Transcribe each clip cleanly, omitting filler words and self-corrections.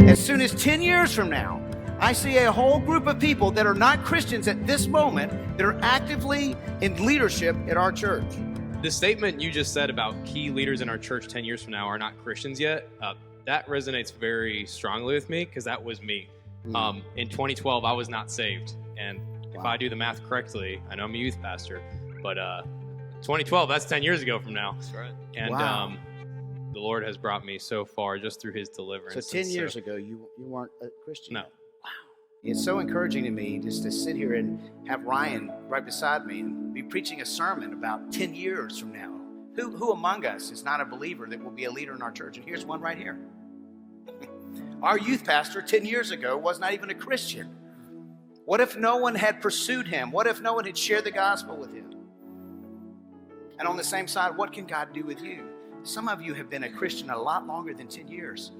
As soon as 10 years from now, I see a whole group of people that are not Christians at this moment that are actively in leadership at our church. The statement you just said about key leaders in our church 10 years from now are not Christians yet, that resonates very strongly with me because that was me. In 2012, I was not saved. And if I do the math correctly, I know I'm a youth pastor, but 2012, that's 10 years ago from now. That's right. And the Lord has brought me so far just through his deliverance. So 10 years ago, you weren't a Christian? No. Wow. It's so encouraging to me just to sit here and have Ryan right beside me and be preaching a sermon about 10 years from now. Who among us is not a believer that will be a leader in our church? And here's one right here. Our youth pastor 10 years ago was not even a Christian. What if no one had pursued him? What if no one had shared the gospel with him? And on the same side, what can God do with you? Some of you have been a Christian a lot longer than 10 years,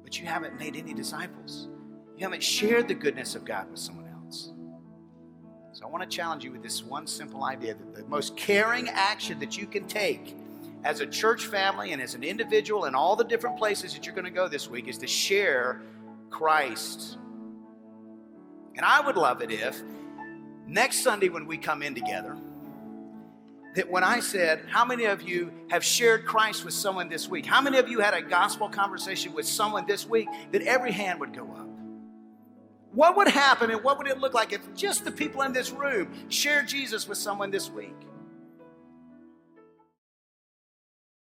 but you haven't made any disciples. You haven't shared the goodness of God with someone else. So I want to challenge you with this one simple idea that the most caring action that you can take as a church family and as an individual in all the different places that you're going to go this week is to share Christ. And I would love it if next Sunday when we come in together, that when I said, how many of you have shared Christ with someone this week? How many of you had a gospel conversation with someone this week? That every hand would go up. What would happen and what would it look like if just the people in this room shared Jesus with someone this week?